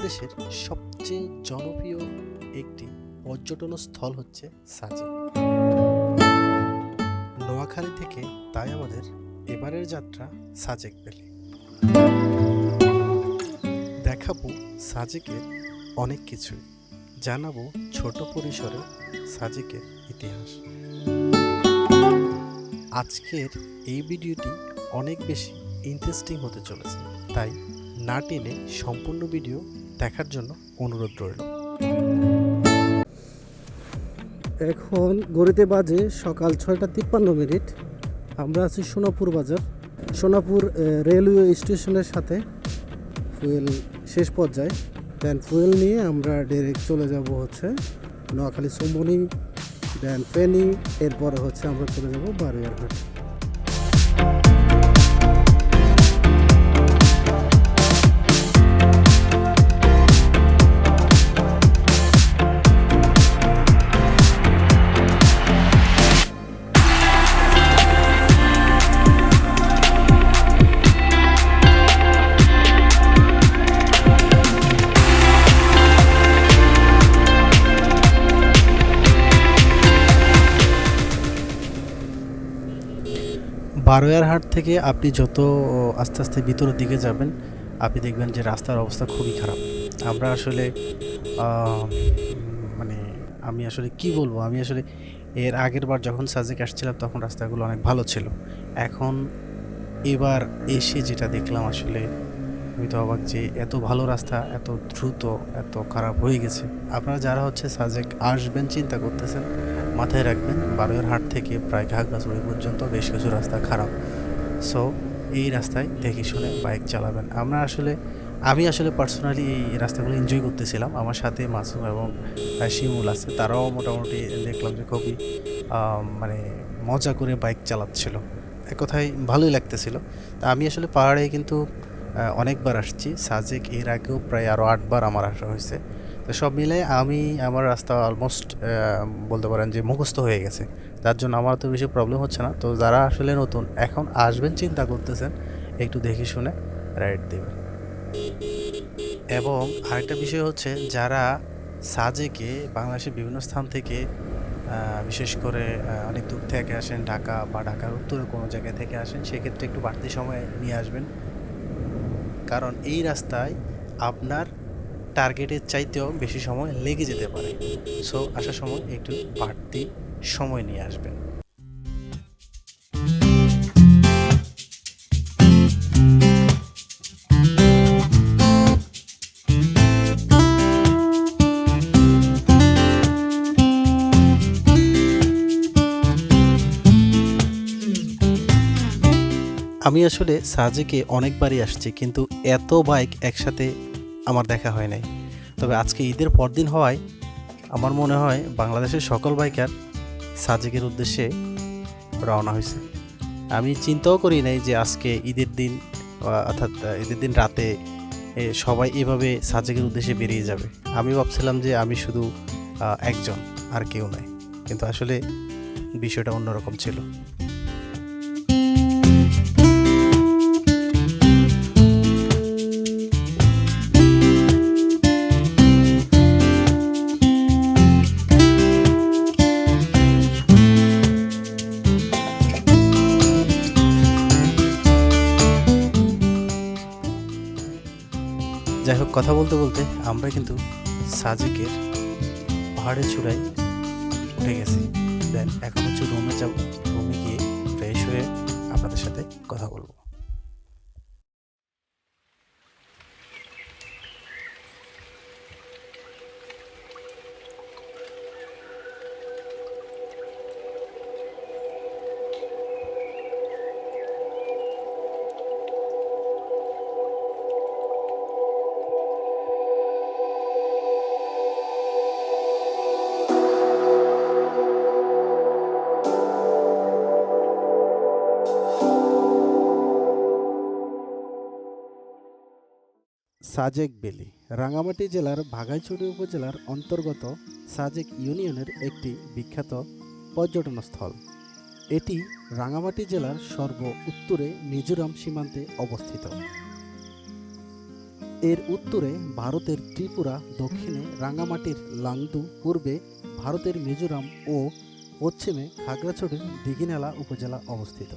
বাংলাদেশের সবচেয়ে জনপ্রিয় একটি পর্যটন স্থল হচ্ছে সাজেক। নোয়াখালী থেকে তাই আমাদের এবারের যাত্রা সাজেক ভ্যালি। দেখাবো সাজেকের অনেক কিছুই, জানাবো ছোট পরিসরে সাজেকের ইতিহাস। আজকের এই ভিডিওটি অনেক বেশি ইন্টারেস্টিং হতে চলেছে, তাই না টেনে সম্পূর্ণ ভিডিও দেখার জন্য অনুরোধ রইল। এখন ঘড়িতে বাজে সকাল 6:53। আমরা আছি সোনাপুর বাজার। সোনাপুর রেলওয়ে স্টেশনের সাথে ফুয়েল শেষ পর্যায়ে। দেন ফুয়েল নিয়ে আমরা ডাইরেক্ট চলে যাব হচ্ছে নোয়াখালী চুম্বনী, দেন ফেনী, এরপরে হচ্ছে আমরা চলে যাব বারুইয়ারহাট। বারুইয়ারহাট থেকে আপনি যত আস্তে আস্তে ভিতরের দিকে যাবেন, আপনি দেখবেন যে রাস্তার অবস্থা খুবই খারাপ। আমরা আসলে মানে আমি আসলে কি বলবো, আমি আসলে এর আগের বার যখন সাজেক আসছিলাম তখন রাস্তাগুলো অনেক ভালো ছিল। এখন এবার এসে যেটা দেখলাম, আসলে আমি তো অবাক যে এত ভালো রাস্তা এত দ্রুত এত খারাপ হয়ে গেছে। আপনারা যারা হচ্ছে সাজেক আসবেন চিন্তা করতেছেন, মাথায় রাখবেন বারুইয়ারহাট থেকে প্রায় ঘাগড়াছড়ি পর্যন্ত বেশ কিছু রাস্তা খারাপ। সো এই রাস্তায় দেখে শুনে বাইক চালাবেন। আমি আসলে পার্সোনালি এই রাস্তাগুলো এনজয় করতেছিলাম। আমার সাথে মাসুম এবং শিমুল আছে, তারাও মোটামুটি দেখলাম যে খুবই মানে মজা করে বাইক চালাচ্ছিল। এক কথায় ভালোই লাগতেছিল। তা আমি আসলে পাহাড়ে কিন্তু অনেকবার আসছি। সাজেক এর আগেও প্রায় আরও 8 বার আমার আসা হয়েছে। তো সব মিলে আমার রাস্তা অলমোস্ট বলতে পারেন যে মুখস্থ হয়ে গেছে, যার জন্য আমার তো বেশি প্রবলেম হচ্ছে না। তো যারা আসলে নতুন এখন আসবেন চিন্তা করতেছেন, একটু দেখে শুনে রাইড দেবেন। এবং আরেকটা বিষয় হচ্ছে, যারা সাজেকে বাংলাদেশের বিভিন্ন স্থান থেকে বিশেষ করে অনেক দূর থেকে আসেন, ঢাকা বা ঢাকার উত্তরে কোনো জায়গায় থেকে আসেন, সেক্ষেত্রে একটু বাড়তি সময় নিয়ে আসবেন, কারণ এই রাস্তায় আপনার টার্গেটের চাইতেও বেশি সময় লেগে যেতে পারে। সো আসার সময় একটু বাড়তি সময় নিয়ে আসবেন। আমি আসলে সাজেকে অনেকবারই আসছি, কিন্তু এত বাইক একসাথে আমার দেখা হয় নাই। তবে আজকে ঈদের পরদিন হওয়ায় আমার মনে হয় বাংলাদেশের সকল বাইকার সাজেকের উদ্দেশ্যে রওনা হয়েছে। আমি চিন্তাও করি নাই যে আজকে ঈদের দিন, অর্থাৎ ঈদের দিন রাতে সবাই এভাবে সাজেকের উদ্দেশ্যে বেরিয়ে যাবে। আমি ভাবছিলাম যে আমি শুধু একজন, আর কেউ নাই, কিন্তু আসলে বিষয়টা অন্যরকম ছিল। যাই হোক, কথা বলতে বলতে আমরা কিন্তু সাজেকের পাহাড়ের চূড়ায় উঠে গেছি। দেন এখন হচ্ছে রুমে যাব, রুমে গিয়ে ফ্রেশ হয়ে আপনাদের সাথে কথা বলবো। সাজেক ভ্যালি রাঙামাটি জেলার বাঘাইছড়ি উপজেলার অন্তর্গত সাজেক ইউনিয়নের একটি বিখ্যাত পর্যটন স্থল। এটি রাঙামাটি জেলার সর্ব উত্তরে মিজোরাম সীমান্তে অবস্থিত। এর উত্তরে ভারতের ত্রিপুরা, দক্ষিণে রাঙ্গামাটির লাংদু, পূর্বে ভারতের মিজোরাম ও পশ্চিমে খাগড়াছড়ির দিঘিনালা উপজেলা অবস্থিত।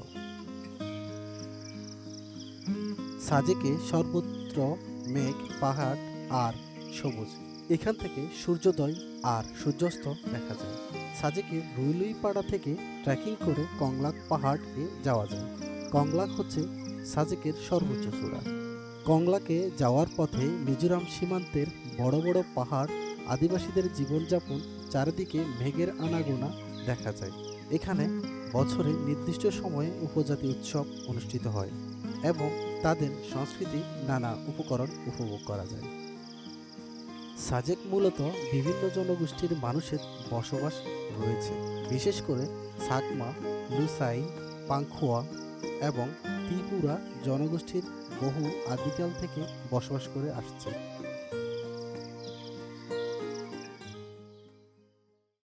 সাজেকে সর্বত্র মেঘ, পাহাড় আর সবুজ। এখান থেকে সূর্যোদয় আর সূর্যাস্ত দেখা যায়। সাজেকে রুইলুইপাড়া থেকে ট্রেকিং করে কংলাক পাহাড়ে যাওয়া যায়। কংলাক হচ্ছে সাজেকের সর্বোচ্চ চূড়া। কংলাকে যাওয়ার পথে মিজোরাম সীমান্তের বড় বড় পাহাড়, আদিবাসীদের জীবনযাপন, চারিদিকে মেঘের আনাগোনা দেখা যায়। এখানে বছরে নির্দিষ্ট সময়ে উপজাতি উৎসব অনুষ্ঠিত হয় এবং তাদের সংস্কৃতি নানা উপকরণ উপভোগ করা যায়। সাজেক মূলত বিভিন্ন জনগোষ্ঠীর মানুষের বসবাস রয়েছে, বিশেষ করে সাকমা, লুসাই, পাংখুয়া এবং ত্রিপুরা জনগোষ্ঠীর বহু আদিকাল থেকে বসবাস করে আসছে।